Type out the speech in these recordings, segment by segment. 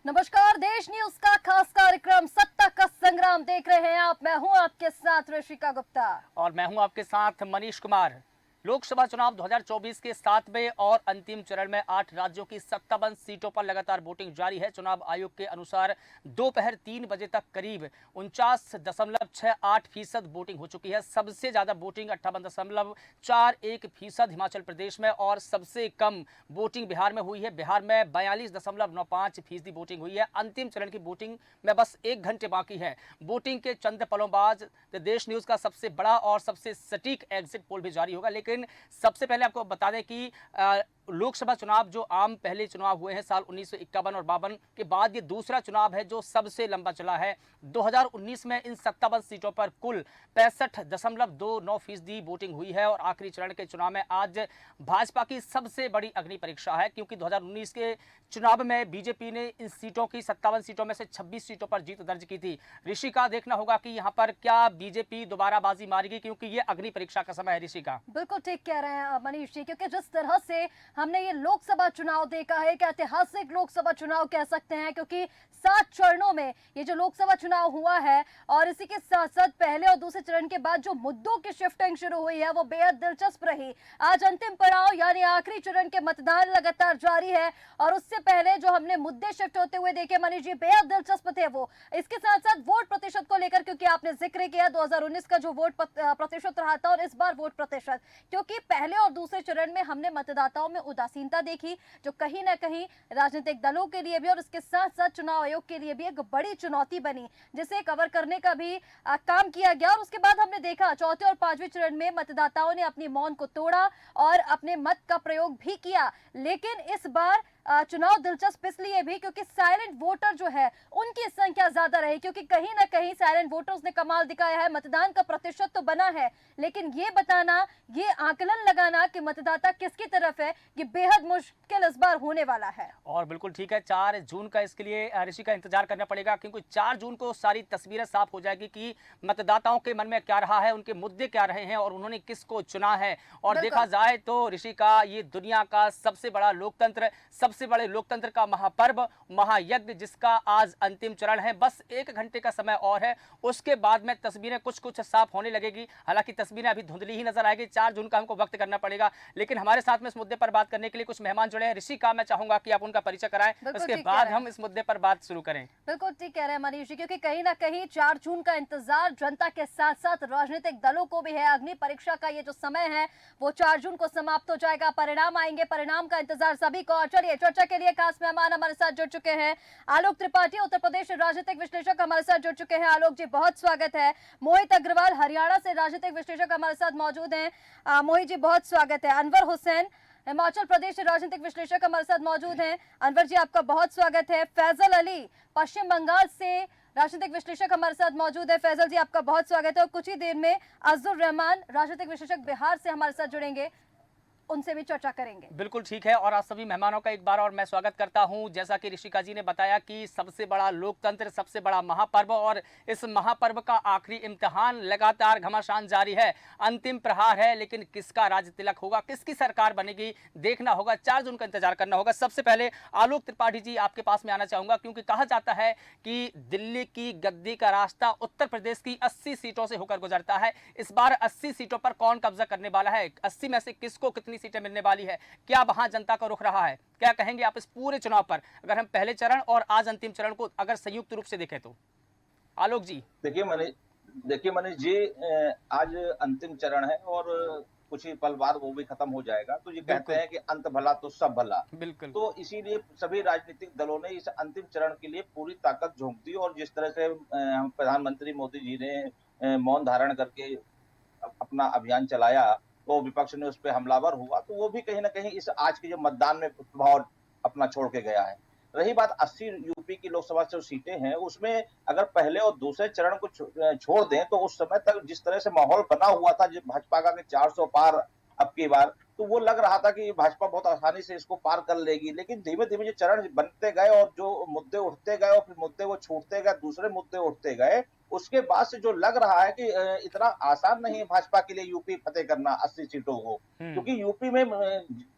नमस्कार, देश न्यूज का खास कार्यक्रम सत्ता का संग्राम देख रहे हैं आप। मैं हूं आपके साथ ऋषिका गुप्ता और मैं हूं आपके साथ मनीष कुमार। लोकसभा चुनाव 2024 के 7वें और अंतिम चरण में 8 राज्यों की 57 सीटों पर लगातार वोटिंग जारी है। चुनाव आयोग के अनुसार दोपहर 3 बजे तक करीब 49.68% वोटिंग हो चुकी है। सबसे ज्यादा वोटिंग 58.41% हिमाचल प्रदेश में और सबसे कम वोटिंग बिहार में हुई है। बिहार में 42.95% वोटिंग हुई है। अंतिम चरण की वोटिंग में बस 1 घंटे बाकी है। वोटिंग के चंद पलों बाद देश न्यूज का सबसे बड़ा और सबसे सटीक एग्जिट पोल भी जारी होगा। लेकिन सबसे पहले आपको बता दें कि लोकसभा चुनाव जो आम पहले चुनाव हुए हैं साल 1951 और 52 के बाद, ये दूसरा चुनाव है जो सबसे लंबा चला है। 2019 में इन 57 सीटों पर कुल 65.29% वोटिंग हुई है और आखिरी चरण के चुनाव में आज भाजपा की सबसे बड़ी अग्नि परीक्षा है, क्योंकि 2019 के चुनाव में बीजेपी ने इन सीटों की 57 सीटों में से 26 सीटों पर जीत दर्ज की थी। ऋषि का देखना होगा कि यहाँ पर क्या बीजेपी दोबारा बाजी मारेगी, क्योंकि ये अग्नि परीक्षा का समय है। ऋषि का बिल्कुल ठीक कह रहे हैं मनीष जी, क्योंकि जिस तरह से हमने ये लोकसभा चुनाव देखा है, कि ऐतिहासिक लोकसभा चुनाव कह सकते हैं, क्योंकि 7 चरणों में ये जो लोकसभा चुनाव हुआ है और इसी के साथ साथ पहले और दूसरे चरण के बाद जो मुद्दों की शिफ्टिंग शुरू हुई है वो बेहद दिलचस्प रही। आज अंतिम पड़ाव यानी आखिरी चरण के मतदान लगातार जारी है और उससे पहले जो हमने मुद्दे शिफ्ट होते हुए देखे मनीष जी, बेहद दिलचस्प थे वो। इसके साथ साथ वोट प्रतिशत को लेकर, क्योंकि आपने जिक्र किया 2019 का जो वोट प्रतिशत रहा था और इस बार वोट प्रतिशत, क्योंकि पहले और दूसरे चरण में हमने मतदाताओं में उदासीनता देखी, जो कहीं ना कहीं राजनीतिक दलों के लिए भी और इसके साथ साथ चुनाव आयोग के लिए भी एक बड़ी चुनौती बनी, जिसे कवर करने का भी काम किया गया। और उसके बाद हमने देखा चौथे और पांचवें चरण में मतदाताओं ने अपनी मौन को तोड़ा और अपने मत का प्रयोग भी किया। लेकिन इस बार चुनाव दिलचस्प इसलिए भी क्योंकि साइलेंट वोटर जो है उनकी संख्या ज्यादा रही, क्योंकि कहीं ना कहीं साइलेंट वोटर्स ने कमाल दिखाया है। मतदान का प्रतिशत तो बना है, लेकिन ये बताना, ये आकलन लगाना कि मतदाता किसकी तरफ है, ये बेहद मुश्किल इस बार होने वाला है। और बिल्कुल ठीक है, 4 जून का इसके लिए ऋषि का इंतजार करना पड़ेगा, क्योंकि 4 जून को सारी तस्वीरें साफ हो जाएगी कि मतदाताओं के मन में क्या रहा है, उनके मुद्दे क्या रहे हैं और उन्होंने किसको चुना है। और देखा जाए तो ऋषि का ये दुनिया का सबसे बड़ा लोकतंत्र, सबसे बड़े लोकतंत्र का महापर्व, महायज्ञ, जिसका आज अंतिम चरण है। बस 1 घंटे का समय और है, उसके बाद में तस्वीरें कुछ कुछ साफ होने लगेगी। हालांकि तस्वीरें अभी धुंधली ही नजर आएगी। 4 जून का हमको वक्त करना पड़ेगा। लेकिन हमारे साथ में इस मुद्दे पर बात करने के लिए कुछ मेहमान जुड़े हैं। ऋषि का मैं चाहूंगा कि आप उनका परिचय कराएं, उसके बाद हम इस मुद्दे पर बात शुरू करें। बिल्कुल ठीक कह रहे हैं मनीष जी, क्योंकि कहीं ना कहीं 4 जून का इंतजार जनता के साथ साथ राजनीतिक दलों को भी है। अग्नि परीक्षा का ये जो समय है वो 4 जून को समाप्त हो जाएगा, परिणाम आएंगे, परिणाम का इंतजार सभी को। और चलिए, चर्चा के लिए खास मेहमान हमारे साथ जुड़ चुके हैं। आलोक त्रिपाठी, उत्तर प्रदेश राजनीतिक विश्लेषक, हमारे साथ जुड़ चुके हैं। आलोक जी, बहुत स्वागत है। मोहित अग्रवाल, हरियाणा से राजनीतिक विश्लेषक, हमारे साथ मौजूद हैं। मोहित जी, बहुत स्वागत है। अनवर हुसैन, हिमाचल प्रदेश राजनीतिक विश्लेषक, हमारे साथ मौजूद हैं। अनवर जी, आपका बहुत स्वागत है। फैजल अली, पश्चिम बंगाल से राजनीतिक विश्लेषक, हमारे साथ मौजूद है। फैजल जी, आपका बहुत स्वागत है। और कुछ ही देर में अजहर रहमान, राजनीतिक विश्लेषक, बिहार से हमारे साथ जुड़ेंगे, उनसे भी चर्चा करेंगे। बिल्कुल ठीक है, और आप सभी मेहमानों का एक बार और मैं स्वागत करता हूं। जैसा कि ऋषिका जी ने बताया कि सबसे बड़ा लोकतंत्र, सबसे बड़ा महापर्व, और इस महापर्व का आखिरी इम्तिहान लगातार घमासान जारी है। अंतिम प्रहार है, लेकिन किसका राज तिलक होगा, किसकी सरकार बनेगी, देखना होगा। 4 जून का इंतजार करना होगा। सबसे पहले आलोक त्रिपाठी जी, आपके पास में आना चाहूंगा, क्योंकि कहा जाता है कि दिल्ली की गद्दी का रास्ता उत्तर प्रदेश की 80 सीटों से होकर गुजरता है। इस बार 80 सीटों पर कौन कब्जा करने वाला है, 80 में से किसको कितनी सीटें मिलने वाली है, क्या वहां जनता का रुख रहा है, क्या कहेंगे आप इस पूरे चुनाव पर, अगर हम पहले चरण और आज अंतिम चरण को अगर संयुक्त रूप से देखें तो? आलोक जी। देखिए मनीष जी, आज अंतिम चरण है और कुछ ही पल बाद वो भी खत्म हो जाएगा। तो ये कहते हैं कि अंत भला तो सब भला। बिल्कुल। तो इसीलिए सभी राजनीतिक दलों ने इस अंतिम चरण के लिए पूरी ताकत झोंक दी, और जिस तरह से प्रधानमंत्री मोदी जी ने मौन धारण करके अपना अभियान चलाया, तो विपक्ष ने उस पर हमलावर हुआ, तो वो भी कहीं ना कहीं इस आज के जो मतदान में प्रभाव अपना छोड़ के गया है। रही बात 80 यूपी की लोकसभा जो सीटें हैं, उसमें अगर पहले और दूसरे चरण को छोड़ दें, तो उस समय तक जिस तरह से माहौल बना हुआ था, जो भाजपा का 400 पार अब की बार, तो वो लग रहा था कि भाजपा बहुत आसानी से इसको पार कर लेगी। लेकिन धीमे धीमे जो चरण बनते गए और जो मुद्दे उठते गए और फिर मुद्दे वो छूटते गए, दूसरे मुद्दे उठते गए, उसके बाद से जो लग रहा है कि इतना आसान नहीं है भाजपा के लिए यूपी फतेह करना 80 सीटों को, क्योंकि यूपी में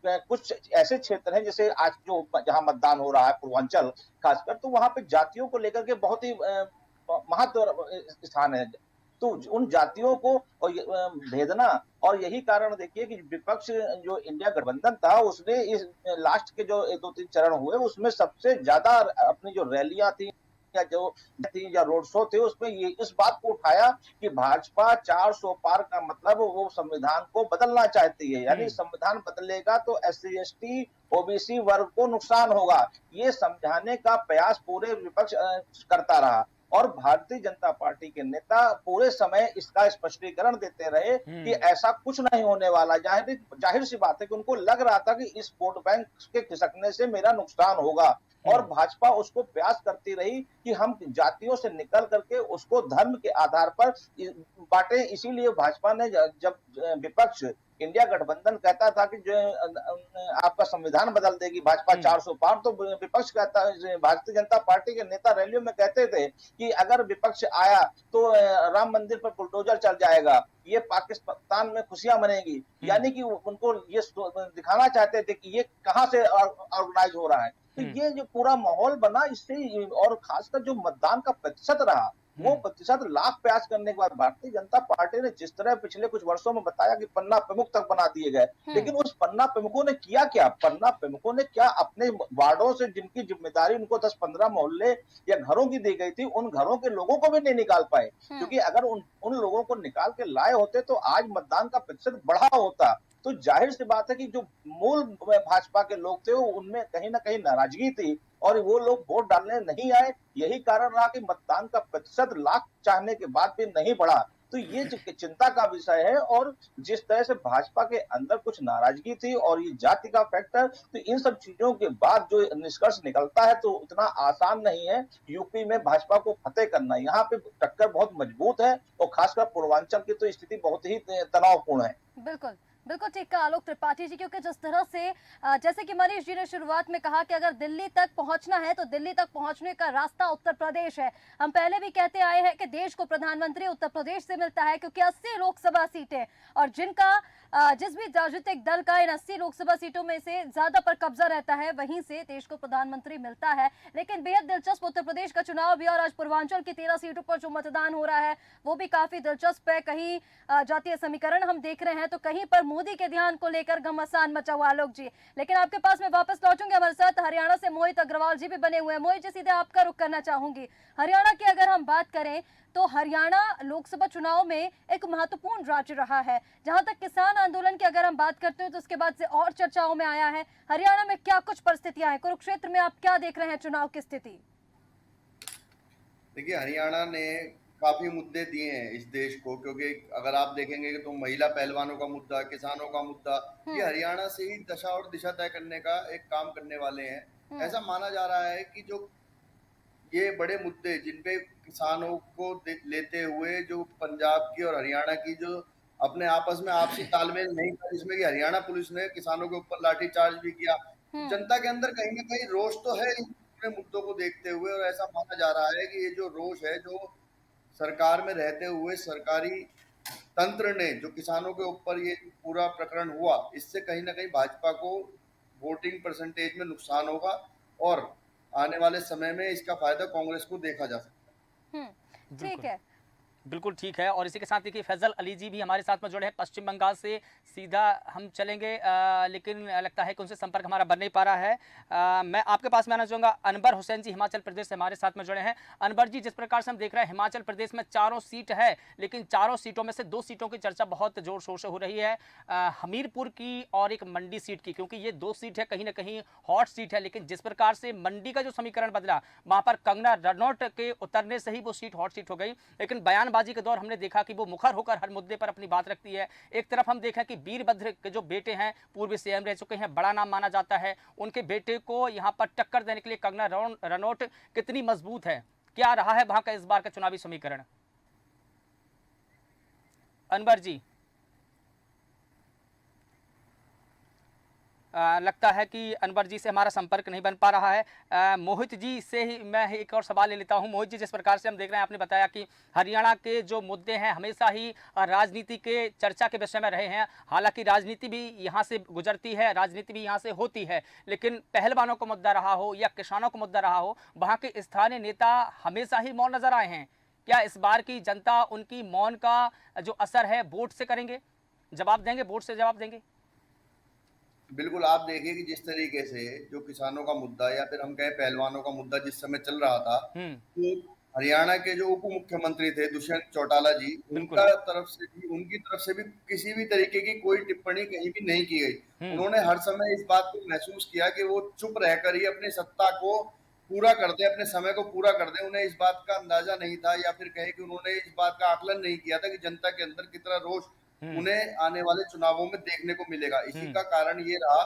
कुछ ऐसे क्षेत्र हैं जैसे आज जो जहां मतदान हो रहा है पूर्वांचल खासकर, तो वहां पे जातियों को लेकर के बहुत ही महत्व स्थान है। तो उन जातियों को भेदना, और यही कारण देखिए कि विपक्ष जो इंडिया गठबंधन था उसने इस लास्ट के जो 2-3 चरण हुए उसमें सबसे ज्यादा अपनी जो रैलियां थी या जो थी या रोड शो थे उसमें ये इस बात को उठाया कि भाजपा 400 पार का मतलब वो संविधान को बदलना चाहती है, यानी संविधान बदलेगा तो SC ST OBC वर्ग को नुकसान होगा, ये समझाने का प्रयास पूरे विपक्ष करता रहा। और भारतीय जनता पार्टी के नेता पूरे समय इसका स्पष्टीकरण देते रहे कि ऐसा कुछ नहीं होने वाला। जाहिर सी बात है कि उनको लग रहा था कि इस वोट बैंक के खिसकने से मेरा नुकसान होगा, और भाजपा उसको प्रयास करती रही कि हम जातियों से निकल करके उसको धर्म के आधार पर बांटे। इसीलिए भाजपा ने जब विपक्ष इंडिया गठबंधन कहता था कि जो आपका संविधान बदल देगी भाजपा 400 पार, तो विपक्ष कहता, भारतीय जनता पार्टी के नेता रैलियों में कहते थे कि अगर विपक्ष आया तो राम मंदिर पर बुलडोजर चल जाएगा, ये पाकिस्तान में खुशियां मनेगी, यानी कि उनको ये दिखाना चाहते थे कि ये कहां से ऑर्गेनाइज हो रहा है। तो ये जो पूरा माहौल बना इससे, और खासकर जो मतदान का प्रतिशत रहा वो प्रतिशत लाख प्रयास करने के बाद भारतीय जनता पार्टी ने जिस तरह पिछले कुछ वर्षों में बताया कि पन्ना प्रमुख तक बना दिए गए, लेकिन उस पन्ना प्रमुखों ने किया क्या? पन्ना प्रमुखों ने क्या अपने वार्डों से जिनकी जिम्मेदारी उनको 10-15 मोहल्ले या घरों की दी गई थी, उन घरों के लोगों को भी नहीं निकाल पाए, क्योंकि अगर उन लोगों को निकाल के लाए होते तो आज मतदान का प्रतिशत बढ़ा होता। तो जाहिर सी बात है कि जो मूल भाजपा के लोग थे उनमें कहीं ना कहीं नाराजगी थी और वो लोग वोट डालने नहीं आए। यही कारण रहा कि मतदान का प्रतिशत लाख चाहने के बाद भी नहीं बढ़ा। तो ये जो चिंता का विषय है, और जिस तरह से भाजपा के अंदर कुछ नाराजगी थी और ये जाति का फैक्टर, तो इन सब चीजों के बाद जो निष्कर्ष निकलता है तो उतना आसान नहीं है यूपी में भाजपा को फतेह करना। यहाँ पे टक्कर बहुत मजबूत है और खासकर पूर्वांचल की तो स्थिति बहुत ही तनावपूर्ण है। बिल्कुल बिल्कुल ठीक कहा आलोक त्रिपाठी जी, क्योंकि जिस तरह से जैसे कि मनीष जी ने शुरुआत में कहा कि अगर दिल्ली तक पहुंचना है तो दिल्ली तक पहुंचने का रास्ता उत्तर प्रदेश है। हम पहले भी कहते आए हैं कि देश को प्रधानमंत्री उत्तर प्रदेश से मिलता है, क्योंकि 80 लोकसभा सीटें और जिनका जिस भी राजनीतिक दल का इन 80 लोकसभा सीटों में से ज्यादा पर कब्जा रहता है, वहीं से देश को प्रधानमंत्री मिलता है। लेकिन बेहद दिलचस्प उत्तर प्रदेश का चुनाव भी, और आज पूर्वांचल की 13 सीटों पर जो मतदान हो रहा है वो भी काफी दिलचस्प है। कहीं जातीय समीकरण हम देख रहे हैं तो कहीं पर मोदी के ध्यान को लेकर घमासान मचा हुआ। आलोक जी, लेकिन आपके पास मैं वापस लौटूंगी। हमारे साथ हरियाणा से मोहित अग्रवाल जी भी बने हुए हैं। मोहित जी, सीधे आपका रुख करना चाहूंगी। हरियाणा की अगर हम बात करें तो हरियाणा लोकसभा चुनाव में एक महत्वपूर्ण राज्य रहा है। जहां तक किसान आंदोलन की अगर हम बात करते हैं तो उसके बाद से और चर्चाओं में आया है। हरियाणा में क्या कुछ परिस्थितियां हैं? कुरुक्षेत्र में आप क्या देख रहे हैं चुनाव की स्थिति? देखिए, हरियाणा ने काफी मुद्दे दिए हैं इस देश को, क्योंकि अगर आप देखेंगे तो महिला पहलवानों का मुद्दा, किसानों का मुद्दा, ये हरियाणा से ही दशा और दिशा तय करने का एक काम करने वाले हैं। ऐसा माना जा रहा है कि जो ये बड़े मुद्दे जिनपे किसानों को लेते हुए जो पंजाब की और हरियाणा की जो अपने आपस में आपसी तालमेल नहीं था, जिसमें कि हरियाणा पुलिस ने किसानों के ऊपर लाठीचार्ज भी किया, जनता के अंदर कहीं ना कहीं रोष तो है इन पूरे मुद्दों को देखते हुए। और ऐसा माना जा रहा है कि ये जो रोष है, जो सरकार में रहते हुए सरकारी तंत्र ने जो किसानों के ऊपर ये पूरा प्रकरण हुआ, इससे कहीं ना कहीं भाजपा को वोटिंग परसेंटेज में नुकसान होगा और आने वाले समय में इसका फायदा कांग्रेस को देखा जा सकता है। ठीक है, बिल्कुल ठीक है। और इसी के साथ देखिए फैजल अली जी भी हमारे साथ में जुड़े हैं पश्चिम बंगाल से। सीधा हम चलेंगे लेकिन लगता है कि उनसे संपर्क हमारा बन नहीं पा रहा है। मैं आपके पास में आना चाहूँगा। अनवर हुसैन जी हिमाचल प्रदेश से हमारे साथ में जुड़े हैं। अनवर जी, जिस प्रकार से हम देख रहे हैं हिमाचल प्रदेश में चारों सीट है, लेकिन चारों सीटों में से 2 सीटों की चर्चा बहुत जोर शोर से हो रही है, हमीरपुर की और एक मंडी सीट की, क्योंकि ये 2 सीट है कहीं ना कहीं हॉट सीट है। लेकिन जिस प्रकार से मंडी का जो समीकरण बदला, वहाँ पर कंगना रनौत के उतरने से ही वो सीट हॉट सीट हो गई। लेकिन बयानबाजी के दौर हमने देखा कि वो मुखर होकर हर मुद्दे पर अपनी बात रखती है। एक तरफ हम देखें कि वीरभद्र के जो बेटे हैं, पूर्व सीएम रह चुके हैं, बड़ा नाम माना जाता है, उनके बेटे को यहाँ पर टक्कर देने के लिए कंगना रनौत कितनी मजबूत है? क्या रहा है वहां का इस बार का चुनावी समीकरण? अनवर जी, लगता है कि अनवर जी से हमारा संपर्क नहीं बन पा रहा है। मोहित जी से ही मैं एक और सवाल ले लेता हूं। मोहित जी, जिस प्रकार से हम देख रहे हैं, आपने बताया कि हरियाणा के जो मुद्दे हैं हमेशा ही राजनीति के चर्चा के विषय में रहे हैं। हालांकि राजनीति भी यहाँ से गुजरती है, राजनीति भी यहाँ से होती है, लेकिन पहलवानों का मुद्दा रहा हो या किसानों का मुद्दा रहा हो, वहाँ के स्थानीय नेता हमेशा ही मौन नजर आए हैं। क्या इस बार की जनता उनकी मौन का जो असर है वोट से करेंगे, जवाब देंगे, वोट से जवाब देंगे? बिल्कुल, आप देखिए कि जिस तरीके से जो किसानों का मुद्दा या फिर हम कहें पहलवानों का मुद्दा जिस समय चल रहा था, तो हरियाणा के जो उप मुख्यमंत्री थे दुष्यंत चौटाला जी, बिल्कुल। उनकी तरफ से भी किसी भी तरीके की कोई टिप्पणी कहीं भी नहीं की गई। उन्होंने हर समय इस बात को महसूस किया कि वो चुप रहकर ही अपनी सत्ता को पूरा कर दें, अपने समय को पूरा कर दें। उन्हें इस बात का अंदाजा नहीं था या फिर कहे कि उन्होंने इस बात का आकलन नहीं किया था कि जनता के अंदर कितना रोष उन्हें आने वाले चुनावों में देखने को मिलेगा। इसी का कारण ये रहा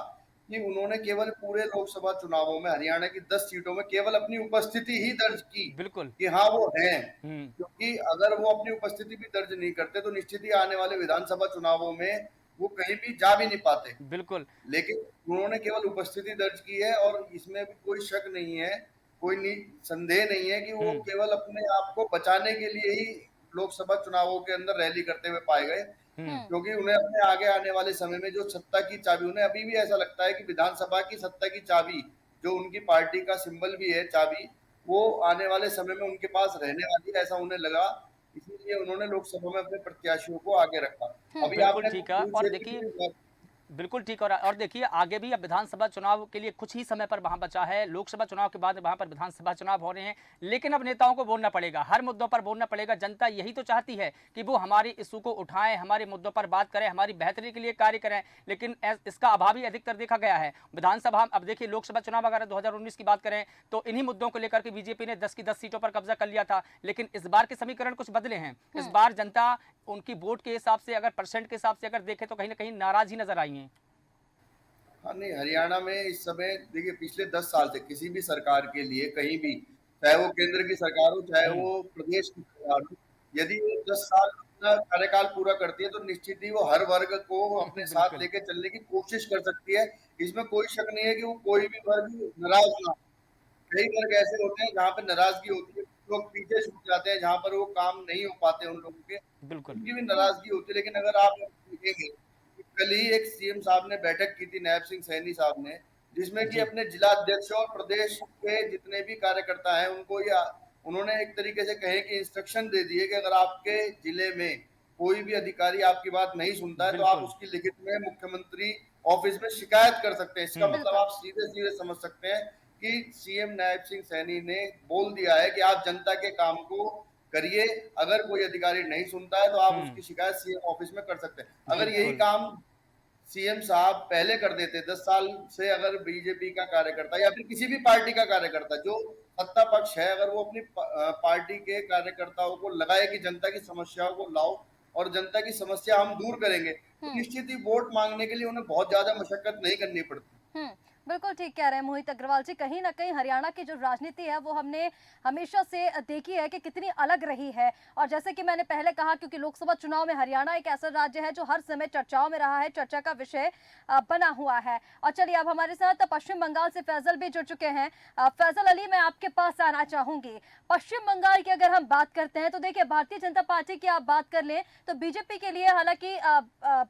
कि उन्होंने केवल पूरे लोकसभा चुनावों में हरियाणा की 10 सीटों में केवल अपनी उपस्थिति ही दर्ज की बिल्कुल। कि हाँ वो हैं, क्योंकि अगर वो अपनी उपस्थिति भी दर्ज नहीं करते तो निश्चित ही आने वाले विधानसभा चुनावों में वो कहीं भी जा भी नहीं पाते। बिल्कुल। लेकिन उन्होंने केवल उपस्थिति दर्ज की है और इसमें भी कोई शक नहीं है, कोई संदेह नहीं है कि वो केवल अपने आप को बचाने के लिए ही लोकसभा चुनावों के अंदर रैली करते हुए पाए गए, क्योंकि उन्हें अपने आगे आने वाले समय में जो सत्ता की चाबी, उन्हें अभी भी ऐसा लगता है कि विधानसभा की सत्ता की चाबी, जो उनकी पार्टी का सिंबल भी है चाबी, वो आने वाले समय में उनके पास रहने वाली है, ऐसा उन्हें लगा। इसीलिए उन्होंने लोकसभा में अपने प्रत्याशियों को आगे रखा। अभी बिल्कुल आपने ठीक है। और देखिए, बिल्कुल ठीक। और देखिए, आगे भी अब विधानसभा चुनाव के लिए कुछ ही समय पर वहां बचा है। लोकसभा चुनाव के बाद वहां पर विधानसभा चुनाव हो रहे हैं, लेकिन अब नेताओं को बोलना पड़ेगा, हर मुद्दों पर बोलना पड़ेगा। जनता यही तो चाहती है कि वो हमारी इशू को उठाएं, हमारे मुद्दों पर बात करें, हमारी बेहतरी के लिए कार्य करें, लेकिन इसका अभाव ही अधिकतर देखा गया है विधानसभा। अब देखिए, लोकसभा चुनाव अगर 2019 की बात करें तो इन्हीं मुद्दों को लेकर के बीजेपी ने 10 की 10 सीटों पर कब्जा कर लिया था, लेकिन इस बार के समीकरण कुछ बदले हैं। इस बार जनता उनकी वोट के हिसाब से, अगर परसेंट के हिसाब से अगर देखें तो कहीं ना कहीं नाराज ही नजर आई है। हाँ नहीं, हरियाणा में इस समय देखिए पिछले 10 साल से किसी भी सरकार के लिए कहीं भी, चाहे वो केंद्र की सरकार हो चाहे वो प्रदेश की सरकार हो, यदि वो 10 साल अपना कार्यकाल पूरा करती है तो निश्चित ही वो हर वर्ग को अपने साथ लेके चलने की कोशिश कर सकती है। इसमें कोई शक नहीं है कि वो कोई भी वर्ग नाराज ना हो। कई वर्ग ऐसे होते हैं जहाँ पे नाराजगी होती है, लोग पीछे छूट जाते हैं, जहाँ पर वो काम नहीं हो पाते उन लोगों के, उनकी भी नाराजगी होती है। लेकिन अगर आप देखेंगे, कल ही एक सीएम साहब ने बैठक की थी, नायब सिंह सैनी साहब ने, जिसमें कि अपने जिला अध्यक्ष और प्रदेश के जितने भी कार्यकर्ता हैं उनको या उन्होंने एक तरीके से कहे कि इंस्ट्रक्शन दे दिए कि अगर आपके जिले में कोई भी अधिकारी आपकी बात नहीं सुनता है तो आप उसकी लिखित में मुख्यमंत्री ऑफिस में शिकायत कर सकते हैं। इसका मतलब आप सीधे सीधे समझ सकते हैं कि सीएम नायब सिंह सैनी ने बोल दिया है कि आप जनता के काम को करिए, अगर कोई अधिकारी नहीं सुनता है तो आप उसकी शिकायत सीएम ऑफिस में कर सकते हैं। अगर यही काम सीएम साहब पहले कर देते, 10 साल से अगर बीजेपी का कार्यकर्ता या फिर किसी भी पार्टी का कार्यकर्ता जो सत्ता पक्ष है, अगर वो अपनी पार्टी के कार्यकर्ताओं को लगाए कि जनता की समस्याओं को लाओ और जनता की समस्या हम दूर करेंगे, तो निश्चित ही वोट मांगने के लिए उन्हें बहुत ज्यादा मशक्कत नहीं करनी पड़ती। बिल्कुल ठीक कह रहे हैं मोहित अग्रवाल जी। कहीं ना कहीं हरियाणा की जो राजनीति है वो हमने हमेशा से देखी है कि कितनी अलग रही है। और जैसे कि मैंने पहले कहा, क्योंकि लोकसभा चुनाव में हरियाणा एक ऐसा राज्य है जो हर समय चर्चाओं में रहा है, चर्चा का विषय बना हुआ है। और चलिए, अब हमारे साथ पश्चिम बंगाल से फैजल भी जुड़ चुके हैं। फैजल अली, मैं आपके पास आना चाहूंगी। पश्चिम बंगाल की अगर हम बात करते हैं तो देखिए, भारतीय जनता पार्टी की आप बात कर लें तो बीजेपी के लिए, हालांकि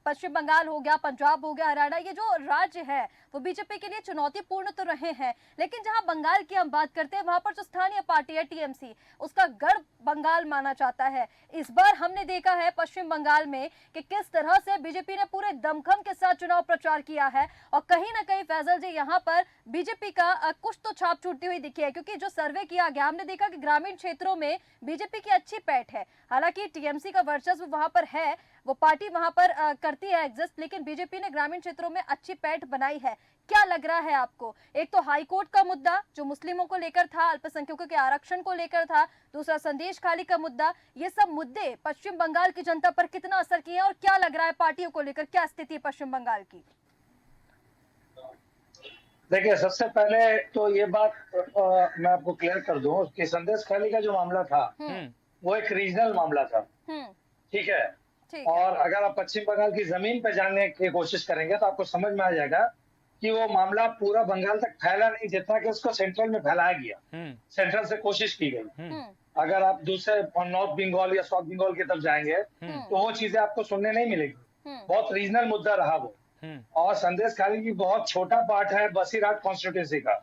पश्चिम बंगाल हो गया, पंजाब हो गया, हरियाणा, ये जो राज्य है वो बीजेपी के लिए चुनौतीपूर्ण तो रहे हैं, लेकिन जहां बंगाल की हम बात करते हैं वहां पर जो स्थानीय पार्टी है टीएमसी, उसका गढ़ बंगाल माना जाता है। इस बार हमने देखा है पश्चिम बंगाल में कि किस तरह से बीजेपी ने पूरे दमखम के साथ चुनाव प्रचार किया है। और कहीं ना कहीं फैजल जी, यहाँ पर बीजेपी का कुछ तो छाप छूटती हुई दिखी है, क्योंकि जो सर्वे किया गया हमने देखा कि ग्रामीण क्षेत्रों में बीजेपी की अच्छी पैठ है। हालांकि टीएमसी का वर्चस्व वहां पर है, वो पार्टी वहां पर करती है एग्जिस्ट, लेकिन बीजेपी ने ग्रामीण क्षेत्रों में अच्छी पैठ बनाई है। क्या लग रहा है आपको? एक तो हाईकोर्ट का मुद्दा जो मुस्लिमों को लेकर था, अल्पसंख्यकों के आरक्षण को लेकर था, दूसरा संदेश खाली का मुद्दा, ये सब मुद्दे पश्चिम बंगाल की जनता पर कितना असर किए और क्या लग रहा है पार्टियों को लेकर, क्या स्थिति है पश्चिम बंगाल की? देखिए, सबसे पहले तो ये बात मैं आपको क्लियर कर दूं कि संदेश खाली का जो मामला था वो एक रीजनल मामला था, ठीक है। और अगर आप पश्चिम बंगाल की जमीन पे जानने की कोशिश करेंगे तो आपको समझ में आ जाएगा कि वो मामला पूरा बंगाल तक फैला नहीं, जितना कि उसको सेंट्रल में फैलाया गया। सेंट्रल से कोशिश की गई। अगर आप दूसरे नॉर्थ बंगाल या साउथ बंगाल की तरफ जाएंगे तो वो चीजें आपको सुनने नहीं मिलेगी। बहुत रीजनल मुद्दा रहा वो। और संदेश खाली की बहुत छोटा पार्ट है बसीरहाट कॉन्स्टिट्यूंसी का,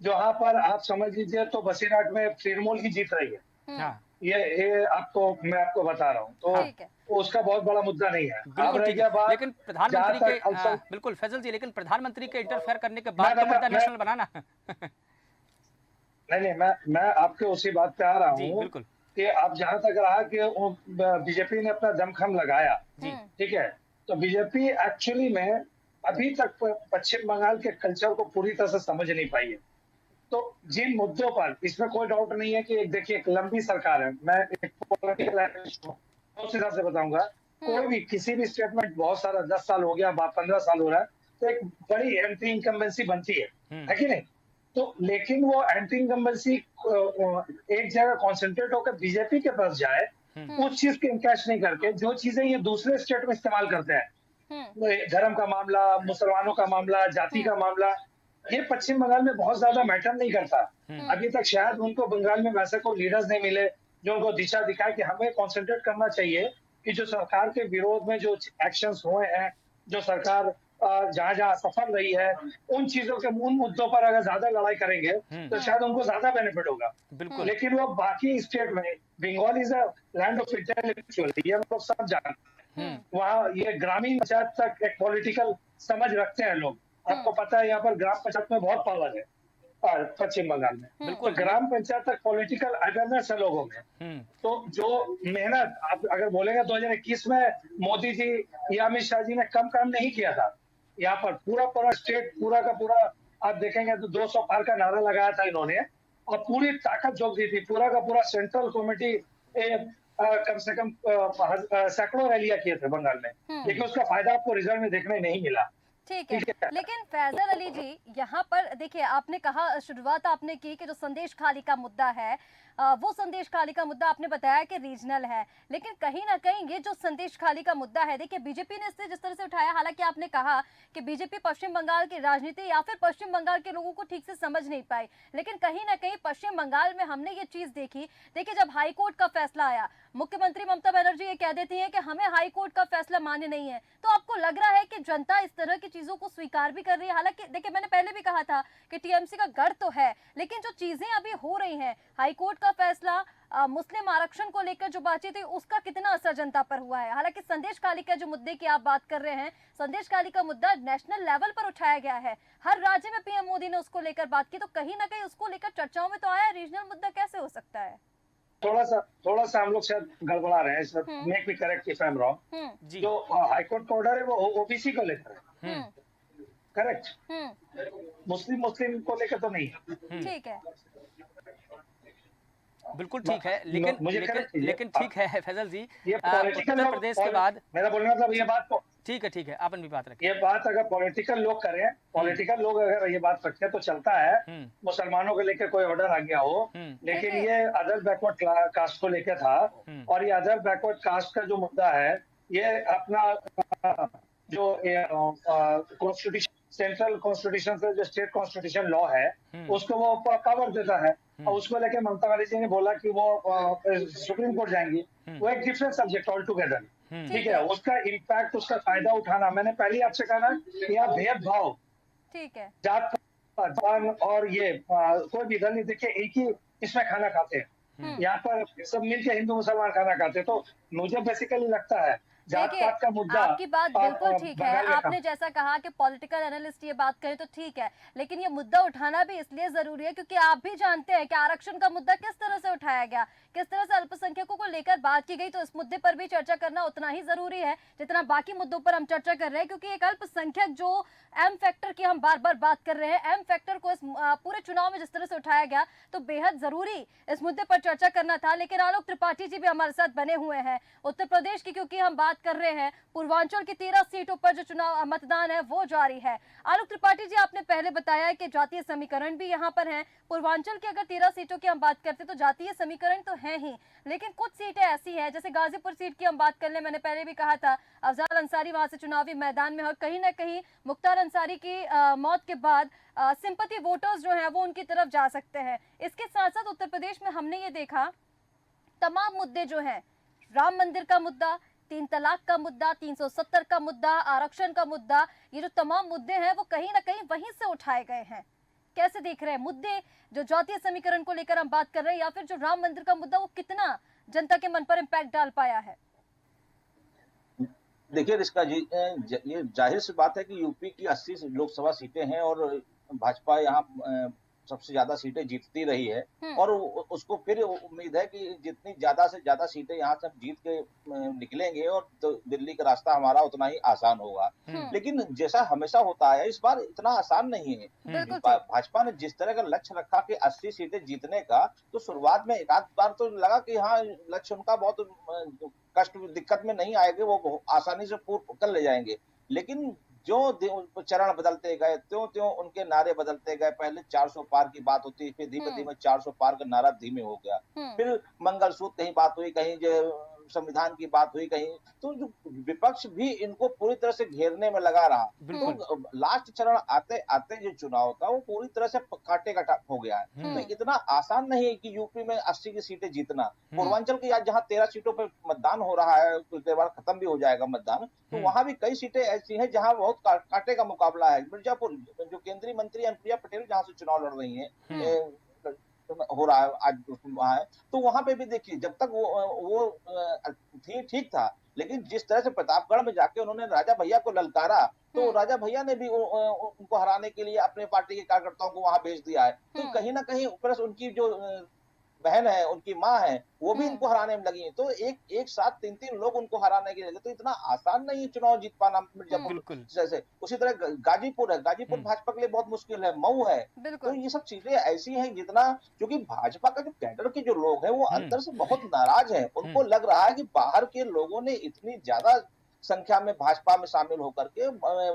जहाँ पर आप समझ लीजिए तो बसीरहाट में तृणमूल की जीत रही है। हाँ, ये मैं आपको बता रहा हूँ, तो उसका बहुत बड़ा मुद्दा नहीं है। बिल्कुल ठीक है। लेकिन प्रधानमंत्री के बिल्कुल फैजल जी, लेकिन प्रधानमंत्री के इंटरफेयर करने के बाद तो मुद्दा नेशनल बनाना। नहीं, मैं आपके उसी बात पे आ रहा हूँ। बिल्कुल कि अब जहां तक रहा कि बीजेपी ने अपना दमखम लगाया, ठीक है, तो बीजेपी एक्चुअली में अभी तक पश्चिम बंगाल के कल्चर को पूरी तरह से समझ नहीं पाई है। तो जिन मुद्दों पर, इसमें कोई डाउट नहीं है कि देखिए एक लंबी सरकार है, मैं एक पॉलिटिकल एनालिस्ट हूं, उस हिसाब से बताऊंगा, कोई भी किसी भी स्टेटमेंट बहुत सारा 10 साल हो गया, 15 साल हो रहा है, तो एक बड़ी एंटी इनकम्बेंसी बनती है कि नहीं? तो लेकिन वो एंटी इनकम्बेंसी एक जगह कॉन्सेंट्रेट होकर बीजेपी के पास जाए, उस चीज को इनकैश नहीं करके जो चीजें ये दूसरे स्टेट में इस्तेमाल करते हैं, धर्म का मामला, मुसलमानों का मामला, जाति का मामला, ये पश्चिम बंगाल में बहुत ज्यादा मैटर नहीं करता। अभी तक शायद उनको बंगाल में वैसे कोई लीडर्स नहीं मिले जो उनको दिशा दिखाए कि हमें कॉन्सेंट्रेट करना चाहिए कि जो सरकार के विरोध में जो एक्शंस हुए हैं, जो सरकार जहां जहां सफल रही है, उन चीजों के, उन मुद्दों पर अगर ज्यादा लड़ाई करेंगे तो शायद उनको ज्यादा बेनिफिट होगा। लेकिन वो बाकी स्टेट में, Bengal is a land of intellectual, ये हम लोग सब जानते हैं। वहाँ ये ग्रामीण पंचायत तक एक पॉलिटिकल समझ रखते हैं लोग। आपको पता है यहाँ पर ग्राम पंचायत में बहुत पावर है पश्चिम बंगाल में। तो ग्राम पंचायत तक पॉलिटिकल अवेयरनेस है लोगों में। तो जो मेहनत आप अगर बोलेंगे 2021 में मोदी जी या अमित शाह जी ने कम काम नहीं किया था, यहाँ पर पूरा स्टेट पूरा का पूरा आप देखेंगे तो 200 पार का नारा लगाया था इन्होंने और पूरी ताकत झोंक दी थी। पूरा का पूरा सेंट्रल कमेटी कम से कम सैकड़ों रैलियां किए थे बंगाल में, लेकिन उसका फायदा आपको रिजल्ट में देखने नहीं मिला। ठीक है, लेकिन फैजल अली जी, यहाँ पर देखिए, आपने कहा, शुरुआत आपने की कि जो संदेश खाली का मुद्दा है, वो संदेश खाली का मुद्दा आपने बताया कि रीजनल है, लेकिन कहीं ना कहीं ये जो संदेश खाली का मुद्दा है, देखिए बीजेपी ने इसे जिस तरह से उठाया, हालांकि आपने कहा कि बीजेपी पश्चिम बंगाल की राजनीति या फिर पश्चिम बंगाल के लोगों को ठीक से समझ नहीं पाई, लेकिन कहीं ना कहीं पश्चिम बंगाल में हमने ये चीज देखी। देखिए, जब हाईकोर्ट का फैसला आया, मुख्यमंत्री ममता बनर्जी ये कह देती है कि हमें हाईकोर्ट का फैसला मान्य नहीं है, तो आपको लग रहा है कि जनता इस तरह की चीजों को स्वीकार भी कर रही है? हालांकि देखिए, मैंने पहले भी कहा था कि टीएमसी का गढ़ तो है, लेकिन जो चीजें अभी हो रही हैं, हाईकोर्ट का फैसला, मुस्लिम आरक्षण को लेकर जो बातचीत हुई, उसका कितना असर जनता पर हुआ है? हालांकि संदेश खाली का जो मुद्दे की आप बात कर रहे हैं, संदेश खाली का मुद्दा नेशनल लेवल पर उठाया गया है, हर राज्य में पीएम मोदी ने उसको लेकर बात की, तो कहीं ना कहीं उसको लेकर चर्चाओं में तो आया। रीजनल मुद्दा कैसे हो सकता है? थोड़ा सा हम लोग शायद गड़बड़ा रहे हैं, make me correct if I am wrong. जो हाईकोर्ट का ऑर्डर है वो ओबीसी को लेकर है, करेक्ट? मुस्लिम को लेकर तो नहीं है। ठीक है, बिल्कुल ठीक है, लेकिन ठीक है फैजल जी, ये उत्तर प्रदेश के बाद मेरा बोलना मतलब ये बात ठीक है, अपन भी बात रखें। ये बात अगर पॉलिटिकल लोग करें, पॉलिटिकल लोग अगर ये बात रखें तो चलता है, मुसलमानों को लेकर कोई ऑर्डर आ गया हो, लेकिन ये अदर बैकवर्ड कास्ट को लेकर था, और ये अदर बैकवर्ड कास्ट का जो मुद्दा है, ये अपना जो कॉन्स्टिट्यूशन, सेंट्रल कॉन्स्टिट्यूशन से जो स्टेट कॉन्स्टिट्यूशन लॉ है, उसको वो पावर देता है, और उसको लेकर ममता बनर्जी ने बोला कि वो सुप्रीम कोर्ट जाएंगी। वो एक डिफरेंट सब्जेक्ट ऑल टुगेदर, ठीक है? उसका इम्पैक्ट, उसका फायदा उठाना, मैंने पहले आपसे कहा ना, यहाँ भेदभाव, ठीक है, जात और ये कोई भी दल नहीं, देखिए एक ही इसमें खाना खाते हैं, यहाँ पर सब मिलकर हिंदू मुसलमान खाना खाते हैं। तो मुझे बेसिकली लगता है जात पात का मुद्दा, आपकी बात बिल्कुल ठीक है, आपने जैसा कहा कि पॉलिटिकल एनालिस्ट ये बात करें तो ठीक है, लेकिन ये मुद्दा उठाना भी इसलिए जरूरी है क्योंकि आप भी जानते हैं कि आरक्षण का मुद्दा किस तरह से उठाया गया, किस तरह से अल्पसंख्यकों को लेकर बात की गई, तो इस मुद्दे पर भी चर्चा करना उतना ही जरूरी है जितना बाकी मुद्दों पर हम चर्चा कर रहे हैं, क्योंकि एक अल्पसंख्यक जो एम फैक्टर की हम बार बार बात कर रहे हैं, एम फैक्टर को इस पूरे चुनाव में जिस तरह से उठाया गया, तो बेहद जरूरी इस मुद्दे पर चर्चा करना था। लेकिन आलोक त्रिपाठी जी भी हमारे साथ बने हुए हैं उत्तर प्रदेश की, क्योंकि हम बात बात कर रहे हैं, पूर्वांचल की 13 सीटों पर जो चुनाव मतदान है वो जारी है। आलोक त्रिपाठी जी, आपने पहले बताया कि जातीय समीकरण भी यहाँ पर है। पूर्वांचल की अगर 13 सीटों की हम बात करते तो जातीय समीकरण तो है ही, लेकिन कुछ सीटें ऐसी हैं, जैसे गाजीपुर सीट की हम बात कर ले, मैंने पहले भी कहा था अफजाल अंसारी वहां से चुनावी मैदान में, और कहीं ना कहीं मुख्तार अंसारी की मौत के बाद सिंपैथी वोटर्स जो हैं वो उनकी तरफ जा सकते हैं। इसके साथ साथ उत्तर प्रदेश में हमने ये देखा, तमाम मुद्दे जो हैं, राम मंदिर का मुद्दा, 3 तलाक का मुद्दा, 370 का मुद्दा, आरक्षण का मुद्दा, ये जो तमाम मुद्दे हैं वो कहीं ना कहीं वहीं से उठाए गए हैं। कैसे देख रहे हैं मुद्दे, जो जातीय समीकरण को लेकर हम बात कर रहे हैं, या फिर जो राम मंदिर का मुद्दा, वो कितना जनता के मन पर इम्पैक्ट डाल पाया है? देखिए रिश्का जी, ये जाहिर सी बात है कि यूपी की 80 लोकसभा सीटें हैं और भाजपा यहाँ सबसे ज्यादा सीटें जीतती रही है और उसको फिर उम्मीद है कि जितनी ज्यादा से ज्यादा सीटें यहाँ से जीत के निकलेंगे और तो दिल्ली का रास्ता हमारा उतना ही आसान होगा। लेकिन जैसा हमेशा होता है, इस बार इतना आसान नहीं है। भाजपा ने जिस तरह का लक्ष्य रखा कि 80 सीटें जीतने का, तो शुरुआत में एक आध बार तो लगा कि हाँ लक्ष्य उनका बहुत कष्ट दिक्कत में नहीं आएंगे, वो आसानी से पूर्ण कर ले जाएंगे। लेकिन जो चरण बदलते गए त्यों त्यों उनके नारे बदलते गए। पहले 400 पार की बात होती, फिर धीमे धीमे 400 पार का नारा धीमे हो गया। फिर मंगलसूत्र कहीं बात हुई, कहीं जो संविधान की बात हुई, कहीं तो जो विपक्ष भी इनको पूरी तरह से घेरने में लगा रहा। तो लास्ट चरण आते आते जो चुनाव था वो पूरी तरह से काटे काटा हो गया है। तो इतना आसान नहीं है कि यूपी में 80 की सीटें जीतना। पूर्वांचल की आज जहाँ 13 सीटों पर मतदान हो रहा है, कुछ देर बाद खत्म भी हो जाएगा मतदान, तो वहां भी कई सीटें ऐसी हैं जहां बहुत कांटे का मुकाबला है। मिर्जापुर जो केंद्रीय मंत्री अनुप्रिया पटेल जहां से चुनाव लड़ रही हैं, हो रहा है आज वहां है, तो वहां पे भी देखिए जब तक वो ठीक था, लेकिन जिस तरह से प्रतापगढ़ में जाके उन्होंने राजा भैया को ललकारा, तो राजा भैया ने भी उनको हराने के लिए अपने पार्टी के कार्यकर्ताओं को वहां भेज दिया है। तो कहीं ना कहीं ऊपर उनकी जो बहन है, उनकी माँ है, वो भी इनको हराने में लगी है। तो एक साथ 3 लोग उनको हराने के लिए, तो इतना आसान नहीं है चुनाव जीत पाना मिर्जापुर जैसे। उसी तरह गाजीपुर है, गाजीपुर भाजपा के लिए बहुत मुश्किल है, मऊ है। तो ये सब चीजें ऐसी हैं जितना, क्योंकि भाजपा का जो कैडर के जो लोग हैं वो अंदर से बहुत नाराज है। उनको लग रहा है कि बाहर के लोगों ने इतनी ज्यादा संख्या में भाजपा में शामिल होकर के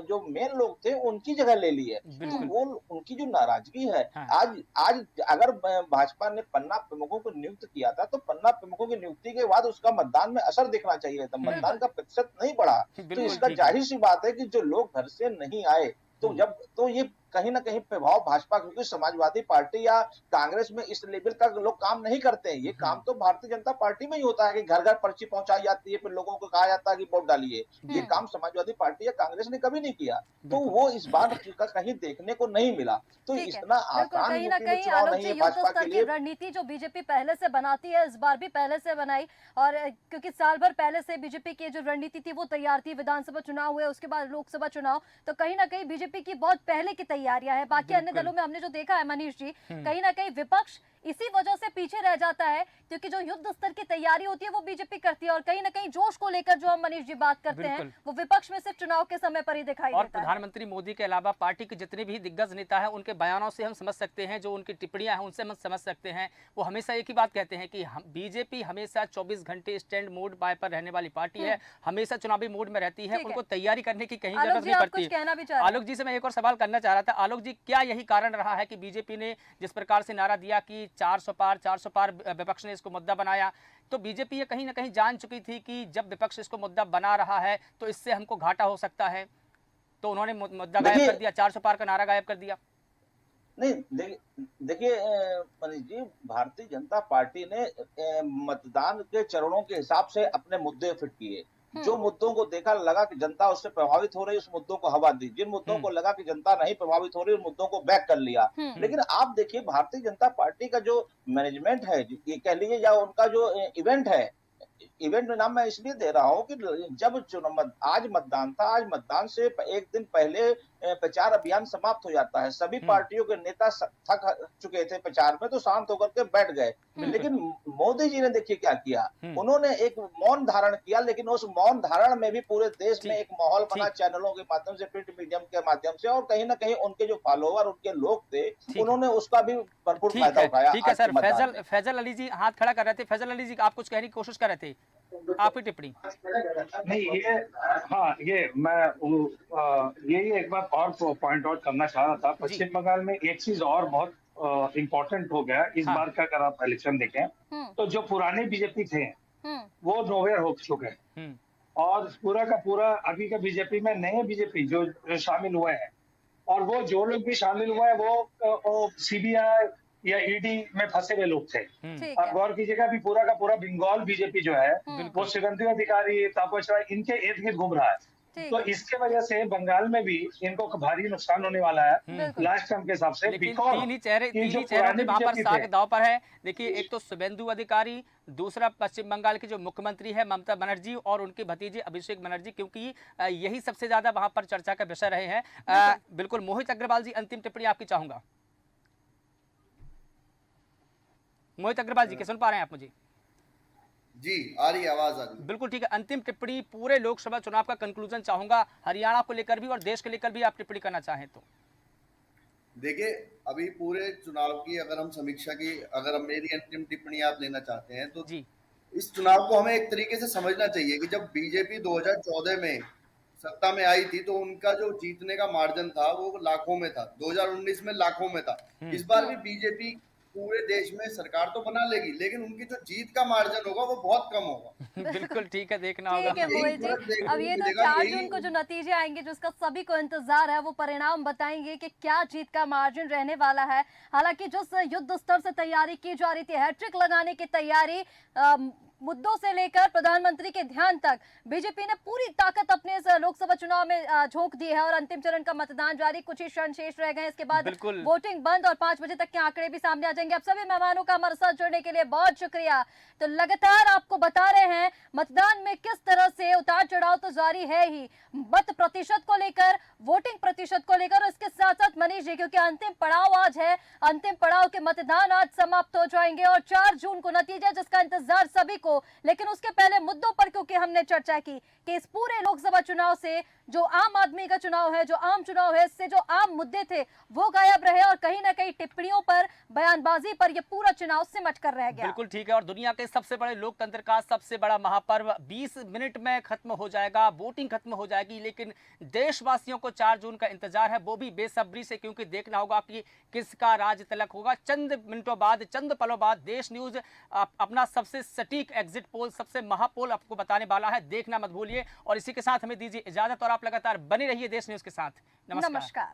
जो मेन लोग थे उनकी जगह ले ली है। तो वो उनकी जो नाराजगी है, आज अगर भाजपा ने पन्ना प्रमुखों को नियुक्त किया था, तो पन्ना प्रमुखों की नियुक्ति के बाद उसका मतदान में असर दिखना चाहिए था। मतदान का प्रतिशत नहीं बढ़ा, तो इसका जाहिर सी बात है कि जो लोग घर से नहीं आए, तो ये कहीं ना कहीं प्रभाव भाजपा, क्योंकि समाजवादी पार्टी या कांग्रेस में इस लेवल का लोग काम नहीं करते हैं। ये काम तो भारतीय जनता पार्टी में ही होता है कि घर घर पर्ची पहुंचाई जाती है, फिर लोगों को कहा जाता है कि वोट डालिए। ये काम समाजवादी पार्टी या कांग्रेस ने कभी नहीं किया, तो वो इस बार का कहीं देखने को नहीं मिला। तो इतना आसान कहीं ना कहीं आलोक जी, युद्ध स्तर की रणनीति जो बीजेपी पहले से बनाती है, इस बार भी पहले से बनाई, और क्योंकि साल भर पहले से बीजेपी की जो रणनीति थी वो तैयार थी। विधानसभा चुनाव हुए, उसके बाद लोकसभा चुनाव, तो कहीं ना कहीं बीजेपी की बहुत पहले की तैयारियां है। बाकी अन्य दलों में हमने जो देखा है मनीष जी, कहीं ना कहीं विपक्ष इसी वजह से पीछे रह जाता है, क्योंकि जो युद्ध स्तर की तैयारी होती है वो बीजेपी करती है, और कहीं ना कहीं जोश को लेकर जो हम मनीष जी बात करते हैं वो विपक्ष में सिर्फ चुनाव के समय पर ही दिखाई और देता है। प्रधानमंत्री मोदी के अलावा पार्टी के जितने भी दिग्गज नेता हैं, उनके बयानों से हम समझ सकते हैं, जो उनकी टिप्पणियां हैं उनसे हम समझ सकते हैं, वो हमेशा एक ही बात कहते हैं कि बीजेपी हमेशा 24 घंटे स्टैंड मोड बाय पर रहने वाली पार्टी है, हमेशा चुनावी मोड में रहती है, उनको तैयारी करने की कहीं जरूरत नहीं पड़ती। आलोक जी से मैं एक और सवाल करना चाह रहा था। आलोक जी, क्या यही कारण रहा है कि बीजेपी ने जिस प्रकार से नारा दिया कि 400 पार विपक्ष ने इसको मुद्दा बनाया, तो बीजेपी ये कहीं ना कहीं जान चुकी थी कि जब विपक्ष इसको मुद्दा बना रहा है तो इससे हमको घाटा हो सकता है, तो उन्होंने मुद्दा गायब कर दिया, 400 पार का नारा गायब कर दिया? नहीं, देखिए मनीष जी, भारतीय जनता पार्टी ने मतदान के चरणों के हिसाब से अपने मुद्दे फिट किए। जो मुद्दों को देखा लगा कि जनता उससे प्रभावित हो रही, उस मुद्दों को हवा दी। जिन मुद्दों को लगा कि जनता नहीं प्रभावित हो रही, उन मुद्दों को बैक कर लिया। लेकिन आप देखिए भारतीय जनता पार्टी का जो मैनेजमेंट है, ये कह लीजिए, या उनका जो इवेंट है, इवेंट में नाम मैं इसलिए दे रहा हूँ कि जब आज मतदान था, आज मतदान से एक दिन पहले प्रचार अभियान समाप्त हो जाता है। सभी पार्टियों के नेता थक चुके थे प्रचार में, तो शांत होकर के बैठ गए। लेकिन मोदी जी ने देखिए क्या किया, उन्होंने एक मौन धारण किया, लेकिन उस मौन धारण में भी पूरे देश में एक माहौल बना, चैनलों के माध्यम से, प्रिंट मीडियम के माध्यम से, और कहीं ना कहीं उनके जो फॉलोअर, उनके लोग थे, उन्होंने उसका भी भरपूर फायदा उठाया। ठीक है सर, फैजल अली जी हाथ खड़ा कर रहे थे। फैजल अली जी, आप कुछ कहने की कोशिश कर रहे थे? आपकी टिप्पणी। नहीं ये हाँ ये मैं यही एक बात और पॉइंट आउट करना चाह रहा था। पश्चिम बंगाल में एक चीज और बहुत इम्पोर्टेंट हो गया इस हाँ। बार का, अगर आप इलेक्शन देखें तो जो पुराने बीजेपी थे वो नोवेयर हो चुके हैं और पूरा का पूरा अभी का बीजेपी में नए बीजेपी जो शामिल हुए हैं, और वो जो लोग भी शामिल हुए हैं वो सीबीआई या ईडी में फंसे हुए लोग थे। ठीक और है। गौर कीजिएगा भी पूरा का पूरा बंगाल बीजेपी जो है वो सुगंधित अधिकारी, तापस राय, इनके इर्द गिर्द घूम रहा है। ठीक तो है। इसके वजह से बंगाल में भी इनको भारी नुकसान होने वाला है बिल्कुल। लास्ट टर्म के हिसाब से। लेकिन because तीन ही ये जो चेहरों के पुराने वहां पर बीजेपी साग थे, दाव पर है। देखिए, एक तो शुभेंदु अधिकारी, दूसरा पश्चिम बंगाल की जो मुख्यमंत्री है ममता बनर्जी और उनके भतीजे अभिषेक बनर्जी, क्योंकि यही सबसे ज्यादा वहां पर चर्चा का विषय रहे हैं। बिल्कुल। मोहित अग्रवाल जी, अंतिम टिप्पणी आपकी चाहूंगा। मोहित अग्रवाल जी, क्या सुन पा रहे हैं आप मुझे? जी आ रही है, आवाज आ रही है। बिल्कुल ठीक है। अंतिम टिप्पणी पूरे लोकसभा चुनाव का कंक्लूजन चाहूंगा, हरियाणा को लेकर भी और देश को लेकर भी आप टिप्पणी करना चाहें तो। देखिए, अभी पूरे चुनाव की अगर हम समीक्षा की, अगर हम मेरी अंतिम टिप्पणी आप लेना चाहते हैं तो जी। इस चुनाव को हमें एक तरीके से समझना चाहिए कि जब बीजेपी 2014 में सत्ता में आई थी तो उनका जो जीतने का मार्जिन था वो लाखों में था, 2019 में लाखों में था। इस बार भी बीजेपी पूरे देश में सरकार तो बना लेगी, लेकिन उनकी जो जीत का मार्जिन होगा वो बहुत कम होगा। बिल्कुल ठीक है, देखना ठीक है होगा। मोहित जी। फर्क देखने अब को ये तो मिलेगा, 4 यही- जून को जो नतीजे आएंगे जिसका सभी को इंतजार है, वो परिणाम बताएंगे कि क्या जीत का मार्जिन रहने वाला है। हालांकि जिस युद्ध स्तर से तैयारी की जा रही थी, हैट्रिक लगाने की तैयारी, मुद्दों से लेकर प्रधानमंत्री के ध्यान तक, बीजेपी ने पूरी ताकत अपने इस लोकसभा चुनाव में झोंक दी है और अंतिम चरण का मतदान जारी, कुछ ही क्षण शेष रह गए। इसके बाद बिल्कुल। वोटिंग बंद और 5 बजे तक के आंकड़े भी सामने आ जाएंगे। आप सभी मेहमानों का हमारे साथ जुड़ने के लिए बहुत शुक्रिया। तो लगातार आपको बता रहे हैं मतदान में किस तरह से उतार चढ़ाव तो जारी है ही, मत प्रतिशत को लेकर, वोटिंग प्रतिशत को लेकर, इसके साथ साथ मनीष जी, क्योंकि अंतिम पड़ाव आज है, अंतिम पड़ाव के मतदान आज समाप्त हो जाएंगे और 4 जून को नतीजा जिसका इंतजार सभी को। लेकिन उसके पहले मुद्दों पर क्योंकि हमने चर्चा की कि इस पूरे लोकसभा चुनाव से जो आम आदमी का चुनाव है, जो आम चुनाव है, इससे जो आम मुद्दे थे वो गायब रहे और कहीं ना कहीं टिप्पणियों पर, बयानबाजी पर ये पूरा चुनाव सिमट कर रह गया। बिल्कुल ठीक है। और दुनिया के सबसे बड़े लोकतंत्र का सबसे बड़ा महापर्व 20 मिनट में खत्म हो जाएगा, वोटिंग खत्म हो जाएगी। लेकिन देशवासियों को 4 जून का इंतजार है, वो भी बेसब्री से, क्योंकि देखना होगा कि किसका राज तिलक होगा। चंद मिनटों बाद, चंद पलों बाद देश न्यूज अपना सबसे सटीक एग्जिट पोल, सबसे महापोल आपको बताने वाला है, देखना मत भूलिए। और इसी के साथ हमें दीजिए इजाजत और आप लगातार बने रहिए देश न्यूज के साथ। नमस्कार। नमस्कार।